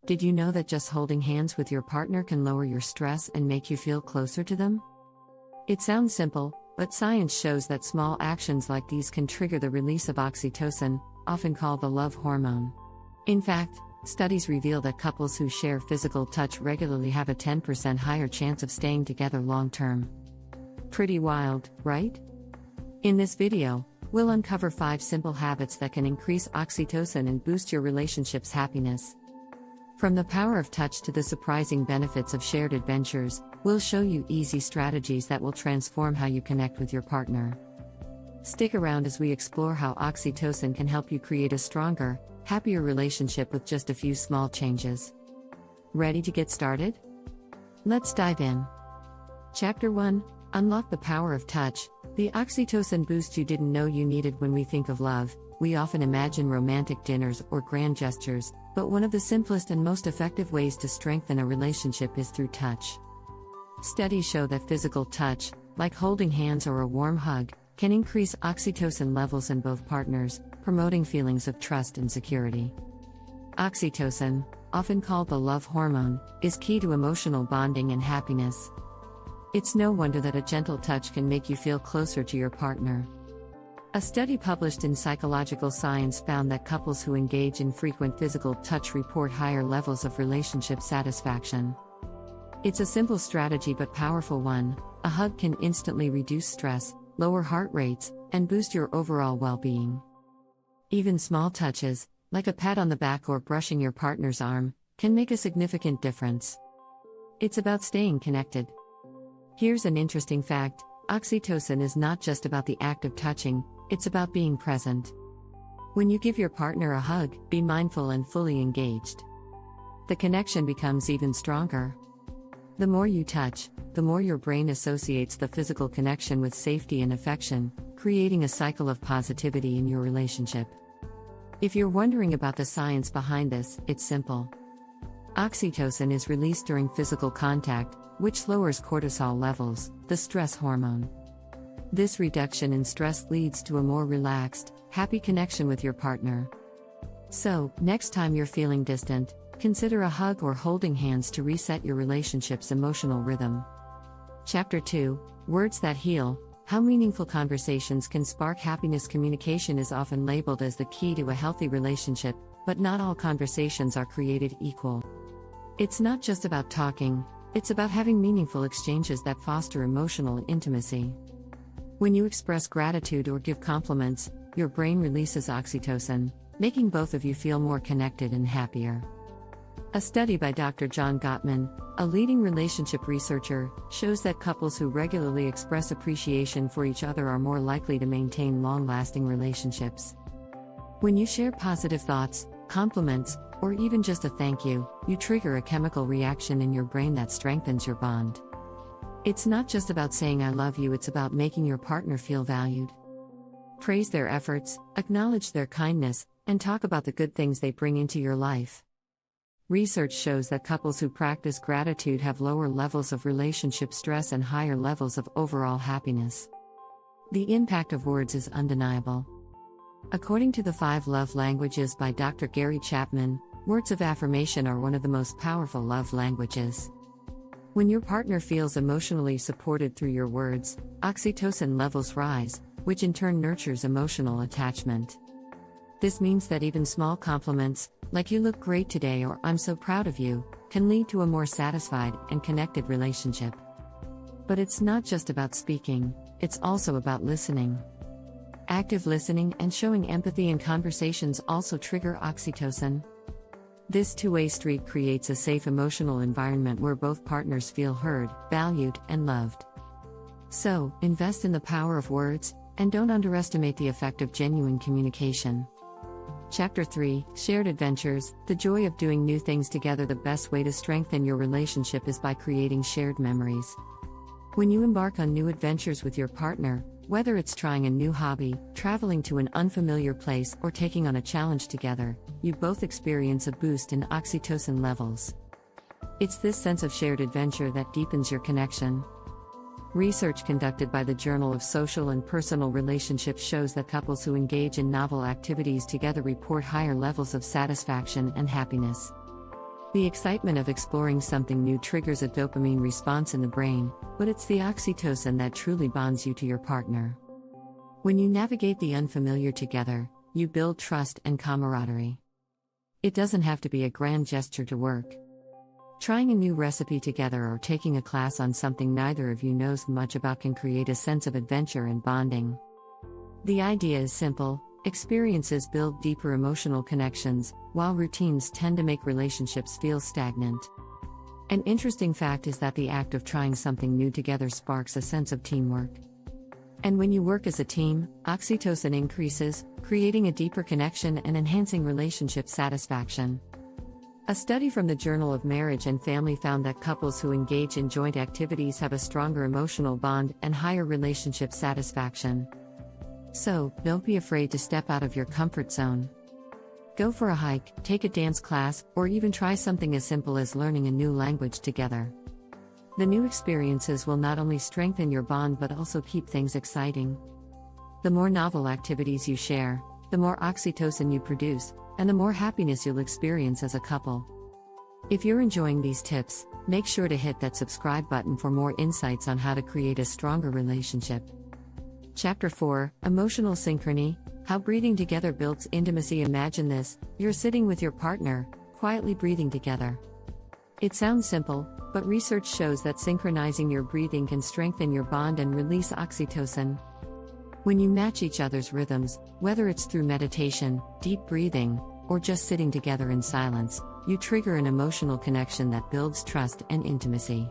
Did you know that just holding hands with your partner can lower your stress and make you feel closer to them? It sounds simple, but science shows that small actions like these can trigger the release of oxytocin, often called the love hormone. In fact, studies reveal that couples who share physical touch regularly have a 10% higher chance of staying together long term. Pretty wild, right? In this video, we'll uncover 5 simple habits that can increase oxytocin and boost your relationship's happiness. From the power of touch to the surprising benefits of shared adventures, we'll show you easy strategies that will transform how you connect with your partner. Stick around as we explore how oxytocin can help you create a stronger, happier relationship with just a few small changes. Ready to get started? Let's dive in. Chapter 1: Unlock the Power of Touch. The oxytocin boost you didn't know you needed. When we think of love, we often imagine romantic dinners or grand gestures, but one of the simplest and most effective ways to strengthen a relationship is through touch. Studies show that physical touch, like holding hands or a warm hug, can increase oxytocin levels in both partners, promoting feelings of trust and security. Oxytocin, often called the love hormone, is key to emotional bonding and happiness. It's no wonder that a gentle touch can make you feel closer to your partner. A study published in Psychological Science found that couples who engage in frequent physical touch report higher levels of relationship satisfaction. It's a simple strategy but powerful one. A hug can instantly reduce stress, lower heart rates, and boost your overall well-being. Even small touches, like a pat on the back or brushing your partner's arm, can make a significant difference. It's about staying connected. Here's an interesting fact: oxytocin is not just about the act of touching, it's about being present. When you give your partner a hug, be mindful and fully engaged. The connection becomes even stronger. The more you touch, the more your brain associates the physical connection with safety and affection, creating a cycle of positivity in your relationship. If you're wondering about the science behind this, it's simple. Oxytocin is released during physical contact, which lowers cortisol levels, the stress hormone. This reduction in stress leads to a more relaxed, happy connection with your partner. So, next time you're feeling distant, consider a hug or holding hands to reset your relationship's emotional rhythm. Chapter 2: Words That Heal. How meaningful conversations can spark happiness. Communication is often labeled as the key to a healthy relationship, but not all conversations are created equal. It's not just about talking, it's about having meaningful exchanges that foster emotional intimacy. When you express gratitude or give compliments, your brain releases oxytocin, making both of you feel more connected and happier. A study by Dr. John Gottman, a leading relationship researcher, shows that couples who regularly express appreciation for each other are more likely to maintain long-lasting relationships. When you share positive thoughts, compliments, or even just a thank you, you trigger a chemical reaction in your brain that strengthens your bond. It's not just about saying I love you, it's about making your partner feel valued. Praise their efforts, acknowledge their kindness, and talk about the good things they bring into your life. Research shows that couples who practice gratitude have lower levels of relationship stress and higher levels of overall happiness. The impact of words is undeniable. According to the 5 Love Languages by Dr. Gary Chapman, words of affirmation are one of the most powerful love languages. When your partner feels emotionally supported through your words, oxytocin levels rise, which in turn nurtures emotional attachment. This means that even small compliments, like "you look great today" or "I'm so proud of you," can lead to a more satisfied and connected relationship. But it's not just about speaking, it's also about listening. Active listening and showing empathy in conversations also trigger oxytocin. This two-way street creates a safe emotional environment where both partners feel heard, valued, and loved. So, invest in the power of words, and don't underestimate the effect of genuine communication. Chapter 3: Shared Adventures. The joy of doing new things together. The best way to strengthen your relationship is by creating shared memories. When you embark on new adventures with your partner, whether it's trying a new hobby, traveling to an unfamiliar place, or taking on a challenge together, you both experience a boost in oxytocin levels. It's this sense of shared adventure that deepens your connection. Research conducted by the Journal of Social and Personal Relationships shows that couples who engage in novel activities together report higher levels of satisfaction and happiness. The excitement of exploring something new triggers a dopamine response in the brain, but it's the oxytocin that truly bonds you to your partner. When you navigate the unfamiliar together, you build trust and camaraderie. It doesn't have to be a grand gesture to work. Trying a new recipe together or taking a class on something neither of you knows much about can create a sense of adventure and bonding. The idea is simple: experiences build deeper emotional connections, while routines tend to make relationships feel stagnant. An interesting fact is that the act of trying something new together sparks a sense of teamwork. And when you work as a team, oxytocin increases, creating a deeper connection and enhancing relationship satisfaction. A study from the Journal of Marriage and Family found that couples who engage in joint activities have a stronger emotional bond and higher relationship satisfaction. So, don't be afraid to step out of your comfort zone. Go for a hike, take a dance class, or even try something as simple as learning a new language together. The new experiences will not only strengthen your bond but also keep things exciting. The more novel activities you share, the more oxytocin you produce, and the more happiness you'll experience as a couple. If you're enjoying these tips, make sure to hit that subscribe button for more insights on how to create a stronger relationship. Chapter 4: Emotional Synchrony, How Breathing Together Builds Intimacy. Imagine this: you're sitting with your partner, quietly breathing together. It sounds simple, but research shows that synchronizing your breathing can strengthen your bond and release oxytocin. When you match each other's rhythms, whether it's through meditation, deep breathing, or just sitting together in silence, you trigger an emotional connection that builds trust and intimacy.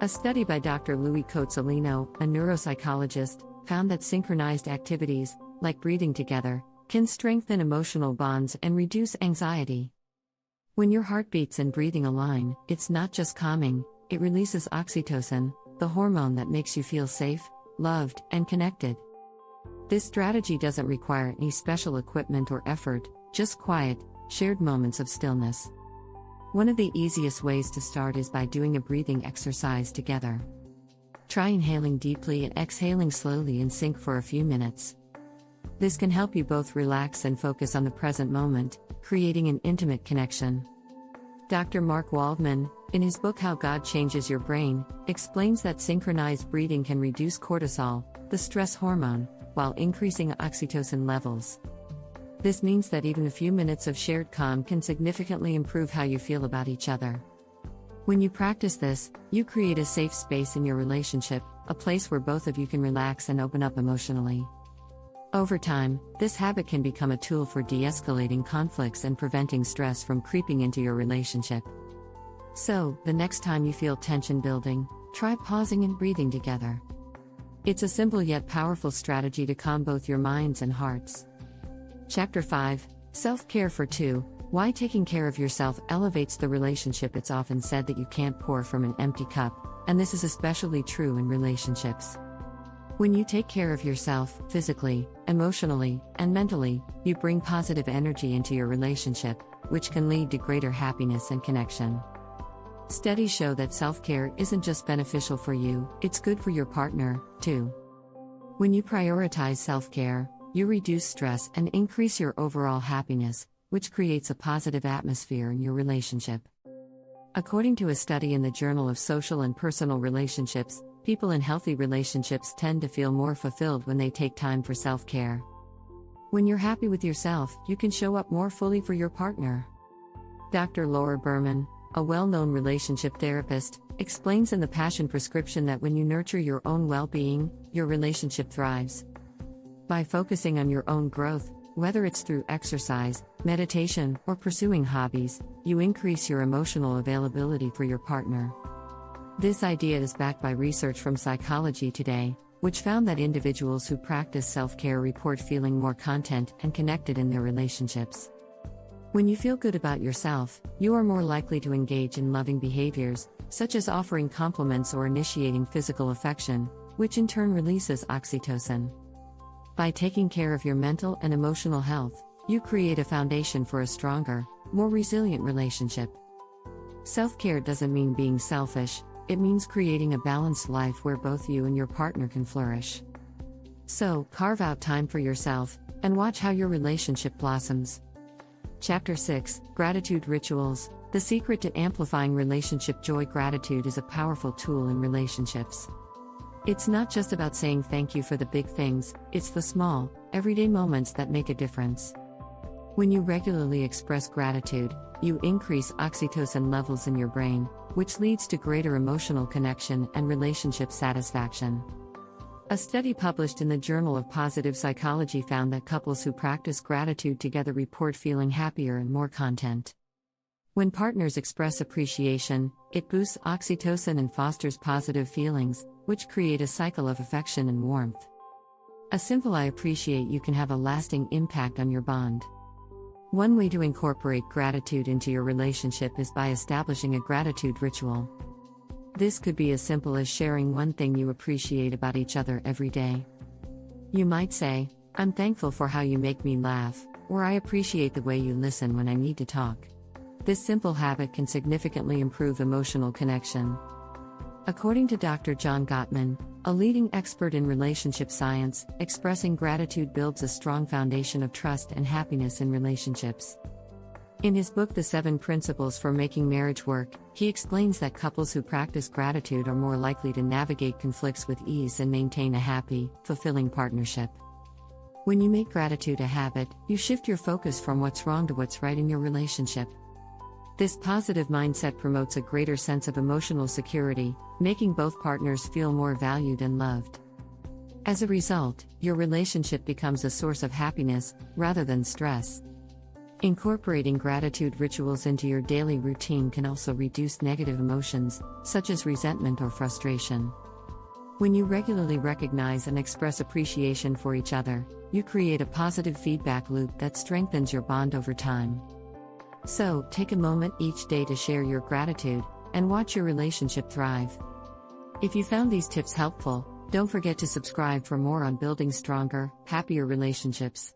A study by Dr. Louis Cozzolino, a neuropsychologist, found that synchronized activities, like breathing together, can strengthen emotional bonds and reduce anxiety. When your heartbeats and breathing align, it's not just calming, it releases oxytocin, the hormone that makes you feel safe, loved, and connected. This strategy doesn't require any special equipment or effort, just quiet, shared moments of stillness. One of the easiest ways to start is by doing a breathing exercise together. Try inhaling deeply and exhaling slowly in sync for a few minutes. This can help you both relax and focus on the present moment, creating an intimate connection. Dr. Mark Waldman, in his book How God Changes Your Brain, explains that synchronized breathing can reduce cortisol, the stress hormone, while increasing oxytocin levels. This means that even a few minutes of shared calm can significantly improve how you feel about each other. When you practice this, you create a safe space in your relationship, a place where both of you can relax and open up emotionally. Over time, this habit can become a tool for de-escalating conflicts and preventing stress from creeping into your relationship. So, the next time you feel tension building, try pausing and breathing together. It's a simple yet powerful strategy to calm both your minds and hearts. Chapter 5: Self-Care for Two, Why Taking Care of Yourself Elevates the Relationship. It's often said that you can't pour from an empty cup, and this is especially true in relationships. When you take care of yourself, physically, emotionally, and mentally, you bring positive energy into your relationship, which can lead to greater happiness and connection. Studies show that self-care isn't just beneficial for you, it's good for your partner, too. When you prioritize self-care, you reduce stress and increase your overall happiness, which creates a positive atmosphere in your relationship. According to a study in the Journal of Social and Personal Relationships, people in healthy relationships tend to feel more fulfilled when they take time for self-care. When you're happy with yourself, you can show up more fully for your partner. Dr. Laura Berman, a well-known relationship therapist, explains in The Passion Prescription that when you nurture your own well-being, your relationship thrives. By focusing on your own growth, whether it's through exercise, meditation, or pursuing hobbies, you increase your emotional availability for your partner. This idea is backed by research from Psychology Today, which found that individuals who practice self-care report feeling more content and connected in their relationships. When you feel good about yourself, you are more likely to engage in loving behaviors, such as offering compliments or initiating physical affection, which in turn releases oxytocin. By taking care of your mental and emotional health, you create a foundation for a stronger, more resilient relationship. Self-care doesn't mean being selfish, it means creating a balanced life where both you and your partner can flourish. So, carve out time for yourself, and watch how your relationship blossoms. Chapter 6: Gratitude Rituals, The secret to amplifying relationship joy: gratitude is a powerful tool in relationships. It's not just about saying thank you for the big things, it's the small, everyday moments that make a difference. When you regularly express gratitude, you increase oxytocin levels in your brain, which leads to greater emotional connection and relationship satisfaction. A study published in the Journal of Positive Psychology found that couples who practice gratitude together report feeling happier and more content. When partners express appreciation, it boosts oxytocin and fosters positive feelings, which create a cycle of affection and warmth. A simple "I appreciate you" can have a lasting impact on your bond. One way to incorporate gratitude into your relationship is by establishing a gratitude ritual. This could be as simple as sharing one thing you appreciate about each other every day. You might say, "I'm thankful for how you make me laugh," or "I appreciate the way you listen when I need to talk." This simple habit can significantly improve emotional connection. According to Dr. John Gottman, a leading expert in relationship science, expressing gratitude builds a strong foundation of trust and happiness in relationships. In his book The 7 Principles for Making Marriage Work, he explains that couples who practice gratitude are more likely to navigate conflicts with ease and maintain a happy, fulfilling partnership. When you make gratitude a habit, you shift your focus from what's wrong to what's right in your relationship. This positive mindset promotes a greater sense of emotional security, making both partners feel more valued and loved. As a result, your relationship becomes a source of happiness, rather than stress. Incorporating gratitude rituals into your daily routine can also reduce negative emotions, such as resentment or frustration. When you regularly recognize and express appreciation for each other, you create a positive feedback loop that strengthens your bond over time. So, take a moment each day to share your gratitude, and watch your relationship thrive. If you found these tips helpful, don't forget to subscribe for more on building stronger, happier relationships.